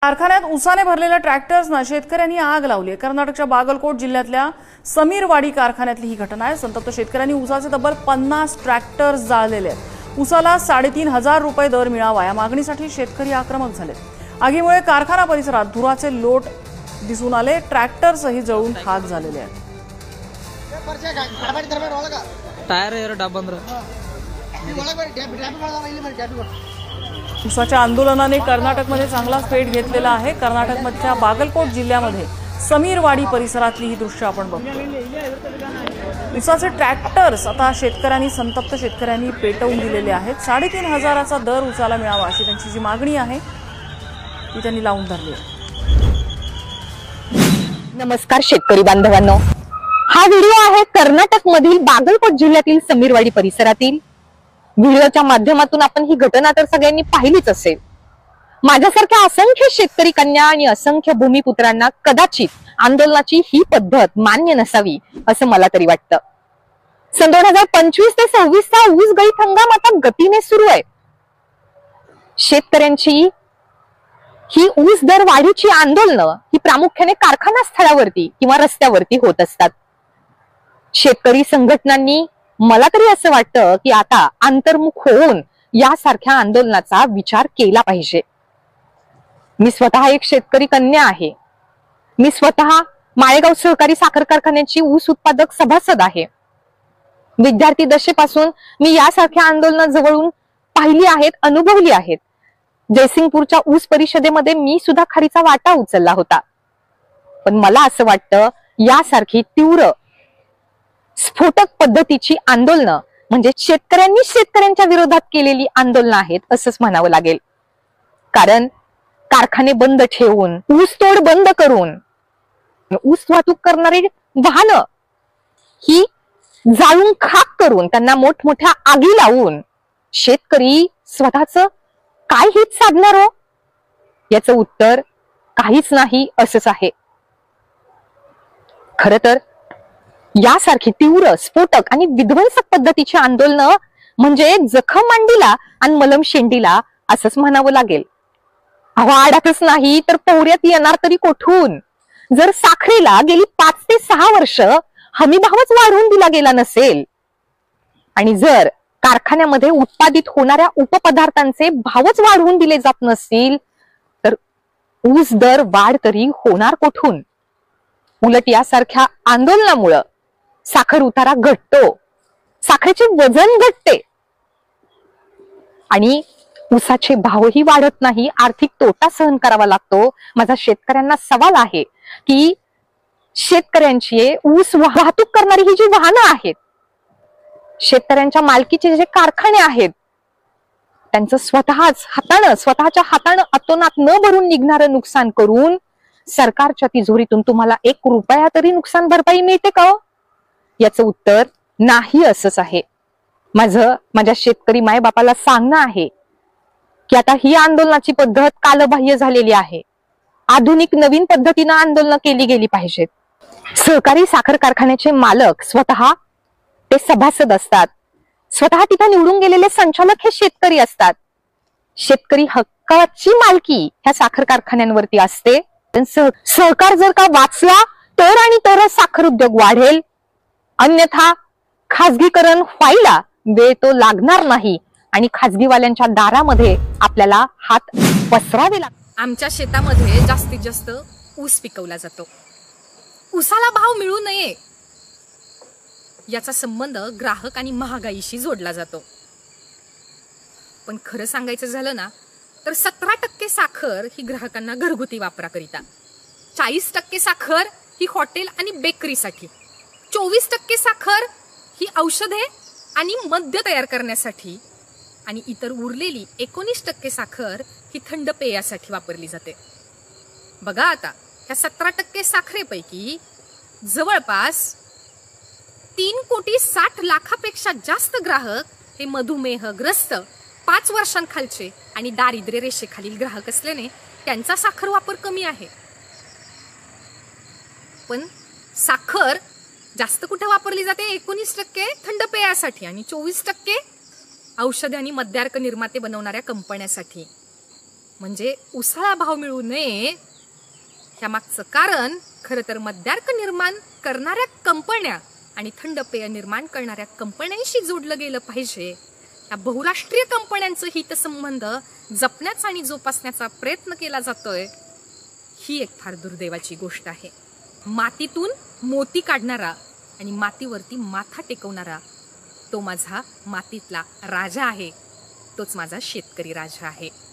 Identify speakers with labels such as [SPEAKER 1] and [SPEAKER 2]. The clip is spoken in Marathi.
[SPEAKER 1] कारखान्यात उसाने भरलेल्या ट्रॅक्टर्सना शेतकऱ्यांनी आग लावली आहे। कर्नाटकच्या बागलकोट जिल्ह्यातल्या समीरवाडी कारखान्यातली ही घटना आहे। संतप्त शेतकऱ्यांनी उसाचे तब्बल 50 ट्रॅक्टर्स जाळलेले आहेत। उसाला 3,500 रुपये दर मिळावा या मागणीसाठी शेतकरी आक्रमक झाले। आगीमुळे कारखाना परिसरात धुराचे लोट दिसून आले। ट्रॅक्टरसही जळून खाक झालेले आहेत।
[SPEAKER 2] टायर डब्बा
[SPEAKER 1] उसाच्या आंदोलनाने कर्नाटकमध्ये चांगला पेट घेतलेला आहे। कर्नाटकमधल्या बागलकोट जिल्ह्यामध्ये समीरवाडी परिसरातली ही दृश्य आपण बघतो। उसाचे ट्रॅक्टर्स आता संतप्त शेतकऱ्यांनी पेटवून दिलेले आहेत। 3,500चा दर उसाला मिळावा अशी त्यांची जी मागणी आहे ती त्यांनी लावून धरली आहे।
[SPEAKER 3] नमस्कार शेतकरी बांधवांनो, हा व्हिडिओ आहे कर्नाटकमधील बागलकोट जिल्ह्यातील समीरवाडी परिसरातील। व्हिडिओच्या माध्यमातून आपण ही घटना तर सगळ्यांनी पाहिलीच असेल। माझ्यासारख्या असंख्य शेतकरी कन्या आणि असंख्य भूमिपुत्रांना कदाचित आंदोलनाची ही पद्धत मान्य नसावी असं मला तरी वाटतं। सन 2025 ते 26चा ऊस गळीत हंगाम आता गतीने सुरू आहे। शेतकऱ्यांची ही ऊस दर वाढीची आंदोलनं ही प्रामुख्याने कारखाना स्थळावरती किंवा रस्त्यावरती होत असतात। शेतकरी संघटनांनी मला तरी असं वाटतं की आता अंतर्मुख होऊन यासारख्या आंदोलनाचा विचार केला पाहिजे। मी स्वतः एक शेतकरी कन्या आहे। मी स्वतः माळेगाव सहकारी साखर कारखान्याची ऊस उत्पादक सभासद आहे। विद्यार्थी दशेपासून मी यासारख्या आंदोलनं जवळून पाहिली आहेत, अनुभवली आहेत। जयसिंगपूरच्या ऊस परिषदेमध्ये मी सुद्धा खारीचा वाटा उचलला होता। पण मला असं वाटतं यासारखी तीव्र स्फोटक पद्धतीची आंदोलनं म्हणजे शेतकऱ्यांनी शेतकऱ्यांच्या विरोधात केलेली आंदोलनं आहेत असंच म्हणावं लागेल। कारण कारखाने बंद ठेवून, ऊसतोड बंद करून, ऊस वाहतूक करणारी वाहनं ही जाळून खाक करून, त्यांना मोठमोठ्या आगी लावून शेतकरी स्वतःच काय हित साधणार हो? याचं उत्तर काहीच नाही असंच आहे। खरं तर यासारखी तीव्र स्फोटक आणि विध्वंसक पद्धतीची आंदोलनं म्हणजे जखम मांडीला आणि मलम शेंडीला असंच म्हणावं लागेल। आवाडातच नाही तर पौर्यात येणार तरी कोठून? जर साखरेला गेली 5 ते 6 वर्ष हमी भावच वाढवून दिला गेला नसेल आणि जर कारखान्यामध्ये उत्पादित होणाऱ्या उपपदार्थांचे भावच वाढवून दिले जात नसतील तर ऊस दर वाढ तरी होणार कोठून? उलट यासारख्या आंदोलनामुळे साखर उतारा घटतो, साखरेचे वजन घटते आणि ऊसाचे भावही वाढत नाही, आर्थिक तोटा सहन करावा लागतो। माझा शेतकऱ्यांना सवाल आहे की शेतकऱ्यांची ऊस वाहतूक करणारी ही जी वाहनं आहेत, शेतकऱ्यांच्या मालकीचे जे कारखाने आहेत, त्यांचं स्वतःच्या हातानं अतोनात न भरून निघणारं नुकसान करून सरकारच्या तिजोरीतून तुम्हाला 1 रुपया तरी नुकसान भरपाई मिळते का? याचं उत्तर नाही असंच आहे। माझ्या शेतकरी मायबापाला सांगणं आहे की आता ही आंदोलनाची पद्धत कालबाह्य झालेली आहे। आधुनिक नवीन पद्धतीनं आंदोलन केली गेली पाहिजेत। सहकारी साखर कारखान्याचे मालक स्वतः ते सभासद असतात, स्वतः तिथं निवडून गेलेले संचालक हे शेतकरी असतात। शेतकरी हक्काची मालकी ह्या साखर कारखान्यांवरती असते। सहकार जर का वाचला तर आणि तरच साखर उद्योग वाढेल, अन्यथा खाजगीकरण व्हायला वेळ तो लागणार नाही आणि खाजगीवाल्यांच्या दारामध्ये आपल्याला हात पसरावे लागतात।
[SPEAKER 4] आमच्या शेतामध्ये जास्तीत जास्त ऊस पिकवला जातो। ऊसाला भाव मिळू नये याचा संबंध ग्राहक आणि महागाईशी जोडला जातो। पण खरं सांगायचं झालं ना तर 17% साखर ही ग्राहकांना घरगुती वापराकरिता, 40% साखर ही हॉटेल आणि बेकरीसाठी, 24% साखर ही औषधे आणि मद्य तयार करण्यासाठी आणि इतर उरलेली 19% साखर ही थंड पेयासाठी वापरली जाते। बघा आता ह्या 17% साखरेपैकी जवळपास 3,60,00,000पेक्षा जास्त ग्राहक हे मधुमेहग्रस्त, 5 वर्षांखालचे आणि दारिद्र्य रेषेखालील ग्राहक असल्याने त्यांचा साखर वापर कमी आहे। पण साखर जास्त कुठे वापरली जाते? 19% थंड पेयासाठी आणि 24% औषधे आणि मद्यार्क निर्माते बनवणाऱ्या कंपन्यांसाठी। म्हणजे उसाला भाव मिळू नये ह्या मागचं कारण खरं तर मद्यार्क निर्माण करणाऱ्या कंपन्या आणि थंड पेय निर्माण करणाऱ्या कंपन्यांशी जोडलं गेलं पाहिजे. या बहुराष्ट्रीय कंपन्यांचं हितसंबंध जपण्याचा आणि जोपासण्याचा प्रयत्न केला जातोय. ही एक फार दुर्दैवाची गोष्ट आहे. मातीतून मोती काढणारा आणि मातीवरती माथा टेकवणारा तो माझा मातीतला राजा आहे. तोच माझा शेतकरी राजा आहे.